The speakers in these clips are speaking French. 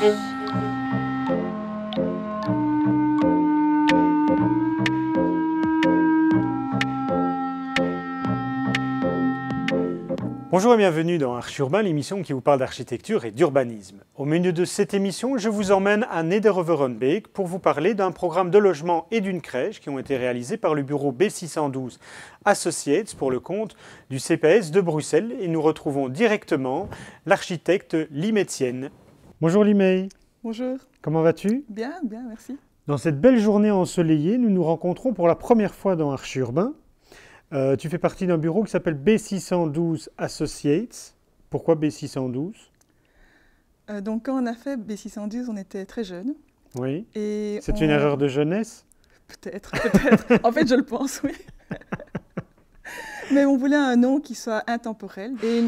Bonjour et bienvenue dans Archi Urbain, l'émission qui vous parle d'architecture et d'urbanisme. Au menu de cette émission, je vous emmène à Nederweverenbeek pour vous parler d'un programme de logement et d'une crèche qui ont été réalisés par le bureau B612 Associates pour le compte du CPS de Bruxelles. Et nous retrouvons directement l'architecte Limei Etienne. Bonjour Limei. Bonjour. Comment vas-tu? Bien, merci. Dans cette belle journée ensoleillée, nous nous rencontrons pour la première fois dans Archi Urbain. Tu fais partie d'un bureau qui s'appelle B612 Associates. Pourquoi B612? Donc quand on a fait B612, on était très jeunes. Oui. C'est une erreur de jeunesse? Peut-être. En fait, je le pense, oui. Mais on voulait un nom qui soit intemporel et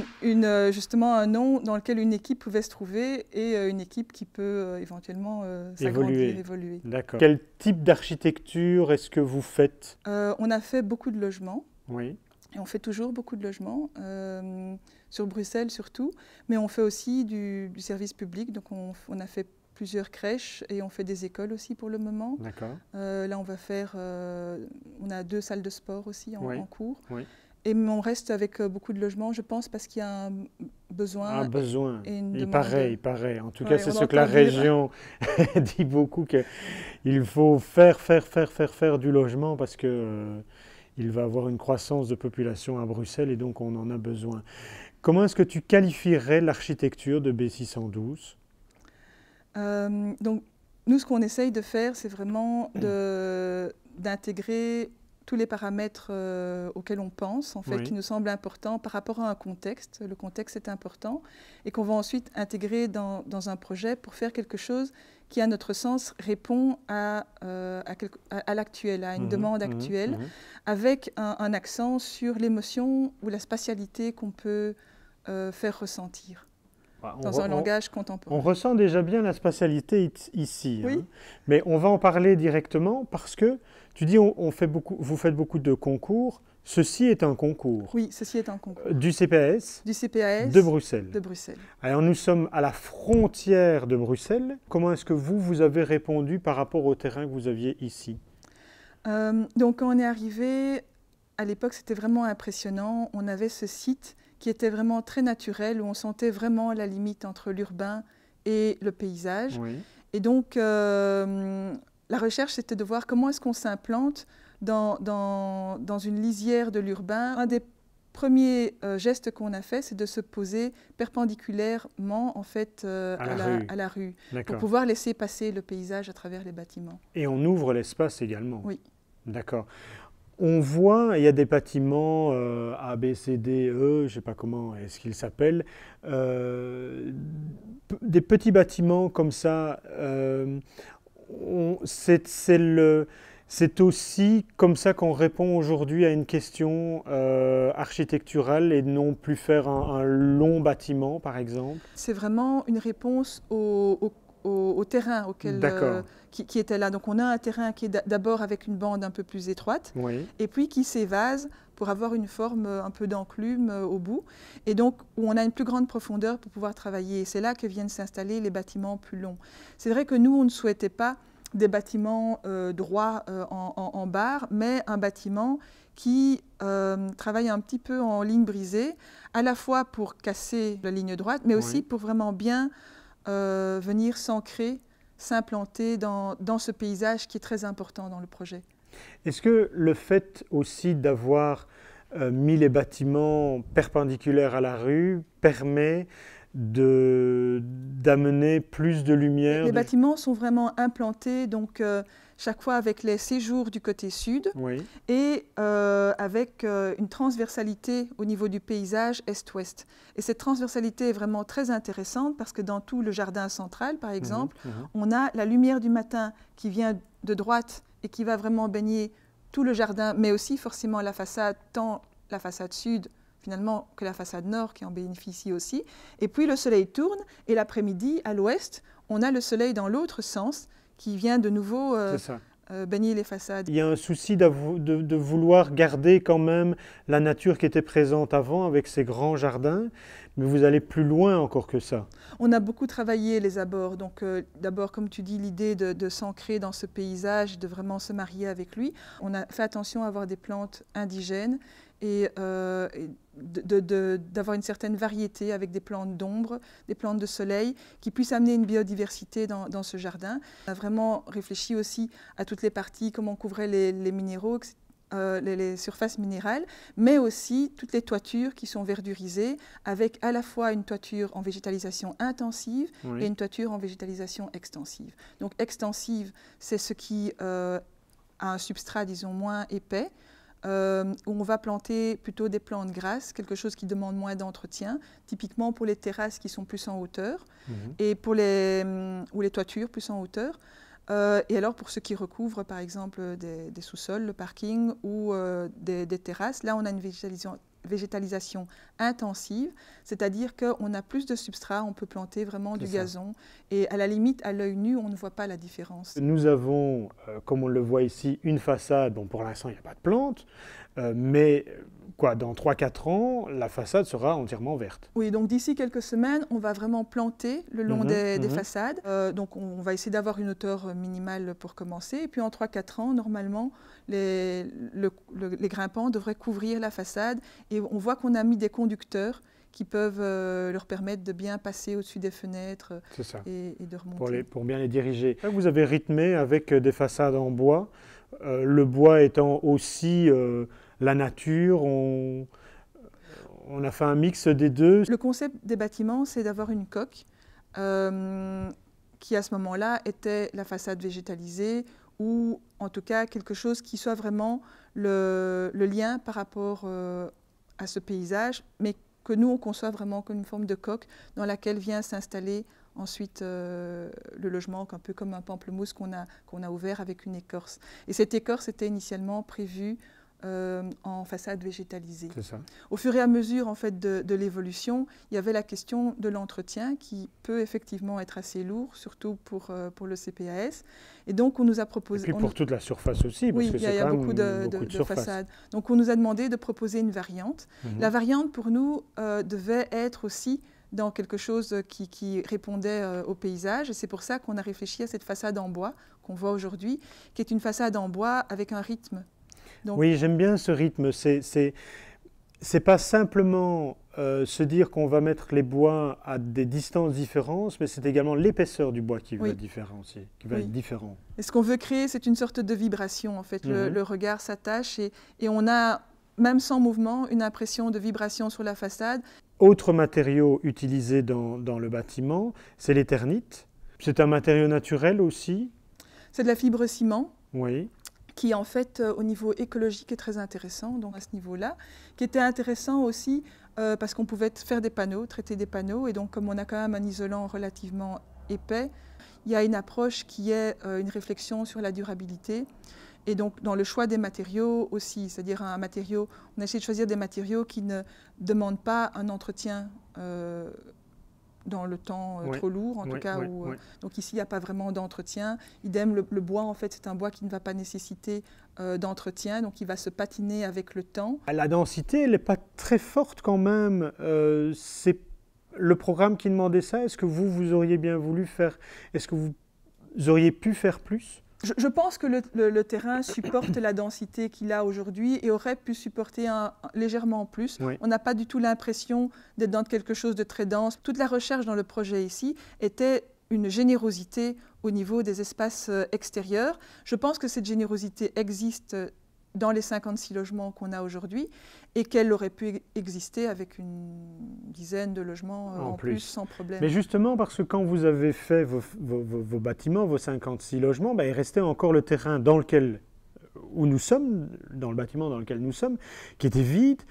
justement un nom dans lequel une équipe pouvait se trouver et une équipe qui peut éventuellement s'agrandir, évoluer. D'accord. Quel type d'architecture est-ce que vous faites? On a fait beaucoup de logements. Oui. Et on fait toujours beaucoup de logements, sur Bruxelles surtout, mais on fait aussi du service public, donc on a fait plusieurs crèches et on fait des écoles aussi pour le moment. D'accord. Là on va faire, on a 2 salles de sport aussi en cours. Oui. Et on reste avec beaucoup de logements, je pense, parce qu'il y a un besoin. Un besoin. Et une il demande. paraît. En tout cas, c'est ce que la région dit beaucoup, qu'il faut faire du logement parce que il va avoir une croissance de population à Bruxelles et donc on en a besoin. Comment est-ce que tu qualifierais l'architecture de B612? Donc, nous, ce qu'on essaye de faire, c'est vraiment d'intégrer tous les paramètres auxquels on pense, en fait, Oui. qui nous semblent importants par rapport à un contexte. Le contexte est important et qu'on va ensuite intégrer dans un projet pour faire quelque chose qui, à notre sens, répond à l'actuel, à une demande actuelle, avec un accent sur l'émotion ou la spatialité qu'on peut faire ressentir. Dans un langage contemporain. On ressent déjà bien la spatialité ici, oui. Hein. Mais on va en parler directement parce que tu dis vous faites beaucoup de concours. Ceci est un concours. Oui, ceci est un concours. Du CPS. Du CPS. De Bruxelles. De Bruxelles. Alors nous sommes à la frontière de Bruxelles. Comment est-ce que vous avez répondu par rapport au terrain que vous aviez ici? Donc quand on est arrivé, à l'époque c'était vraiment impressionnant. On avait ce site qui était vraiment très naturel, où on sentait vraiment la limite entre l'urbain et le paysage. Oui. Et donc, la recherche, c'était de voir comment est-ce qu'on s'implante dans une lisière de l'urbain. Un des premiers gestes qu'on a fait, c'est de se poser perpendiculairement en fait, à la rue, pour pouvoir laisser passer le paysage à travers les bâtiments. Et on ouvre l'espace également? Oui. D'accord. On voit, il y a des bâtiments A, B, C, D, E, je ne sais pas comment est-ce qu'ils s'appellent, des petits bâtiments comme ça. C'est aussi comme ça qu'on répond aujourd'hui à une question architecturale et non plus faire un long bâtiment, par exemple. C'est vraiment une réponse au terrain qui était là. Donc on a un terrain qui est d'abord avec une bande un peu plus étroite, oui. Et puis qui s'évase pour avoir une forme un peu d'enclume au bout, et donc où on a une plus grande profondeur pour pouvoir travailler. C'est là que viennent s'installer les bâtiments plus longs. C'est vrai que nous, on ne souhaitait pas des bâtiments droits en barre, mais un bâtiment qui travaille un petit peu en ligne brisée, à la fois pour casser la ligne droite, mais aussi pour vraiment bien venir s'ancrer, s'implanter dans ce paysage qui est très important dans le projet. Est-ce que le fait aussi d'avoir mis les bâtiments perpendiculaires à la rue permet d'amener plus de lumière? Les bâtiments sont vraiment implantés, donc chaque fois avec les séjours du côté sud, et avec une transversalité au niveau du paysage est-ouest. Et cette transversalité est vraiment très intéressante parce que dans tout le jardin central, par exemple, on a la lumière du matin qui vient de droite et qui va vraiment baigner tout le jardin, mais aussi forcément la façade, tant la façade sud finalement que la façade nord qui en bénéficie aussi. Et puis le soleil tourne et l'après-midi, à l'ouest, on a le soleil dans l'autre sens qui vient de nouveau baigner les façades. Il y a un souci de vouloir garder quand même la nature qui était présente avant avec ces grands jardins, mais vous allez plus loin encore que ça. On a beaucoup travaillé les abords. Donc d'abord, comme tu dis, l'idée de s'ancrer dans ce paysage, de vraiment se marier avec lui. On a fait attention à avoir des plantes indigènes et d'avoir une certaine variété avec des plantes d'ombre, des plantes de soleil, qui puissent amener une biodiversité dans ce jardin. On a vraiment réfléchi aussi à toutes les parties, comment on couvrait les minéraux, les surfaces minérales, mais aussi toutes les toitures qui sont verdurisées, avec à la fois une toiture en végétalisation intensive et une toiture en végétalisation extensive. Donc extensive, c'est ce qui a un substrat, disons, moins épais, où on va planter plutôt des plantes grasses, quelque chose qui demande moins d'entretien, typiquement pour les terrasses qui sont plus en hauteur, et pour ou les toitures plus en hauteur. Et alors pour ceux qui recouvrent par exemple des sous-sols, le parking ou des terrasses, là on a une végétalisation intensive, c'est-à-dire qu'on a plus de substrat, on peut planter vraiment du gazon et à la limite à l'œil nu on ne voit pas la différence. Nous avons, comme on le voit ici, une façade, bon pour l'instant il n'y a pas de plantes, mais dans 3-4 ans, la façade sera entièrement verte. Oui, donc d'ici quelques semaines, on va vraiment planter le long des façades. Donc on va essayer d'avoir une hauteur minimale pour commencer. Et puis en 3-4 ans, normalement, les grimpants devraient couvrir la façade. Et on voit qu'on a mis des conducteurs qui peuvent leur permettre de bien passer au-dessus des fenêtres et de remonter. Pour bien les diriger. Vous avez rythmé avec des façades en bois, le bois étant aussi la nature, on a fait un mix des deux. Le concept des bâtiments, c'est d'avoir une coque qui à ce moment-là était la façade végétalisée ou en tout cas quelque chose qui soit vraiment le lien par rapport à ce paysage, mais que nous on conçoit vraiment comme une forme de coque dans laquelle vient s'installer ensuite le logement, un peu comme un pamplemousse qu'on a ouvert avec une écorce. Et cette écorce était initialement prévue en façade végétalisée. Au fur et à mesure en fait, de l'évolution, il y avait la question de l'entretien qui peut effectivement être assez lourd, surtout pour le CPAS. Et donc on nous a proposé... Et puis pour toute la surface aussi, parce que il y a beaucoup de façades. Donc on nous a demandé de proposer une variante. La variante pour nous devait être aussi dans quelque chose qui répondait au paysage. Et c'est pour ça qu'on a réfléchi à cette façade en bois qu'on voit aujourd'hui, qui est une façade en bois avec un rythme. Donc, oui, j'aime bien ce rythme. C'est pas simplement se dire qu'on va mettre les bois à des distances différentes, mais c'est également l'épaisseur du bois qui va être différencier, qui va être différent. Et ce qu'on veut créer, c'est une sorte de vibration. En fait, le regard s'attache et on a, même sans mouvement, une impression de vibration sur la façade. Autre matériau utilisé dans le bâtiment, c'est l'éternite. C'est un matériau naturel aussi. C'est de la fibre ciment. Oui. Qui en fait au niveau écologique est très intéressant, donc à ce niveau-là, qui était intéressant aussi parce qu'on pouvait faire des panneaux, traiter des panneaux, et donc comme on a quand même un isolant relativement épais, il y a une approche qui est une réflexion sur la durabilité, et donc dans le choix des matériaux aussi, c'est-à-dire un matériau, on a essayé de choisir des matériaux qui ne demandent pas un entretien dans le temps trop lourd, en tout cas. Donc ici, il n'y a pas vraiment d'entretien. Idem, le bois, en fait, c'est un bois qui ne va pas nécessiter d'entretien, donc il va se patiner avec le temps. La densité, elle n'est pas très forte quand même. C'est le programme qui demandait ça. Est-ce que vous auriez bien voulu faire... Est-ce que vous auriez pu faire plus ? Je pense que le terrain supporte la densité qu'il a aujourd'hui et aurait pu supporter légèrement plus. On n'a pas du tout l'impression d'être dans quelque chose de très dense. Toute la recherche dans le projet ici était une générosité au niveau des espaces extérieurs. Je pense que cette générosité existe dans les 56 logements qu'on a aujourd'hui et qu'elle aurait pu exister avec une dizaine de logements en plus sans problème. Mais justement, parce que quand vous avez fait vos bâtiments, vos 56 logements, il restait encore le terrain où nous sommes, dans le bâtiment dans lequel nous sommes, qui était vide.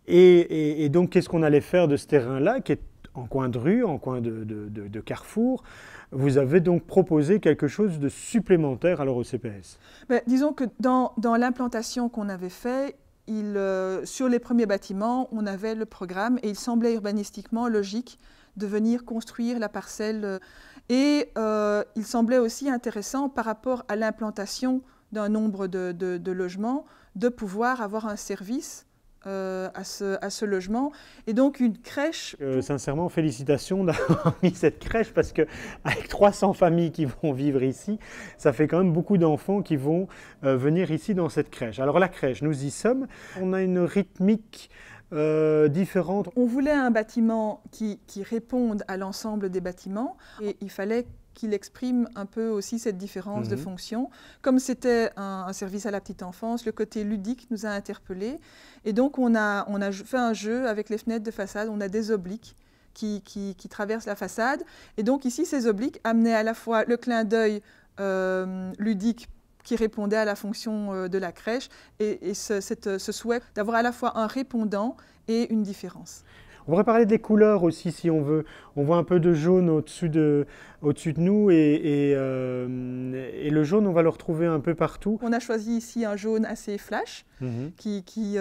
Et donc, qu'est-ce qu'on allait faire de ce terrain-là, qui est en coin de rue, en coin de carrefour? Vous avez donc proposé quelque chose de supplémentaire alors au CPS. Disons que dans l'implantation qu'on avait fait, sur les premiers bâtiments, on avait le programme et il semblait urbanistiquement logique de venir construire la parcelle. Et il semblait aussi intéressant par rapport à l'implantation d'un nombre de logements, de pouvoir avoir un service à ce logement. Et donc une crèche... Sincèrement, félicitations d'avoir mis cette crèche parce qu'avec 300 familles qui vont vivre ici, ça fait quand même beaucoup d'enfants qui vont venir ici dans cette crèche. Alors la crèche, nous y sommes. On a une rythmique différente. On voulait un bâtiment qui réponde à l'ensemble des bâtiments et il fallait qu'il exprime un peu aussi cette différence de fonction. Comme c'était un service à la petite enfance, le côté ludique nous a interpellés. Et donc on a fait un jeu avec les fenêtres de façade, on a des obliques qui traversent la façade. Et donc ici, ces obliques amenaient à la fois le clin d'œil ludique qui répondait à la fonction de la crèche et ce souhait d'avoir à la fois un répondant et une différence. On pourrait parler des couleurs aussi si on veut. On voit un peu de jaune au-dessus de nous et le jaune, on va le retrouver un peu partout. On a choisi ici un jaune assez flash qui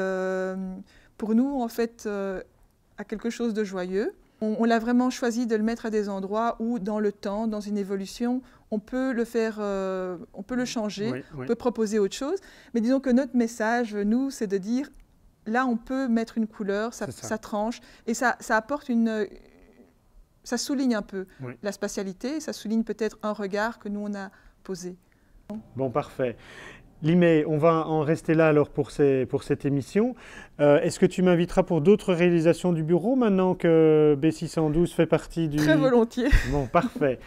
pour nous, en fait, a quelque chose de joyeux. On l'a vraiment choisi de le mettre à des endroits où, dans le temps, dans une évolution, on peut le faire, on peut le changer, on peut proposer autre chose. Mais disons que notre message, nous, c'est de dire là, on peut mettre une couleur, ça tranche, et ça apporte ça souligne un peu la spatialité, ça souligne peut-être un regard que nous, on a posé. Bon, parfait. Limé, on va en rester là alors pour cette émission. Est-ce que tu m'inviteras pour d'autres réalisations du bureau maintenant que B612 fait partie du... Très volontiers. Bon, parfait.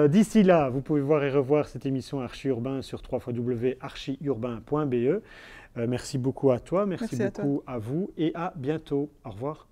D'ici là, vous pouvez voir et revoir cette émission Archi Urbain sur www.archiurbain.be. Merci beaucoup à toi, merci beaucoup à vous et à bientôt. Au revoir.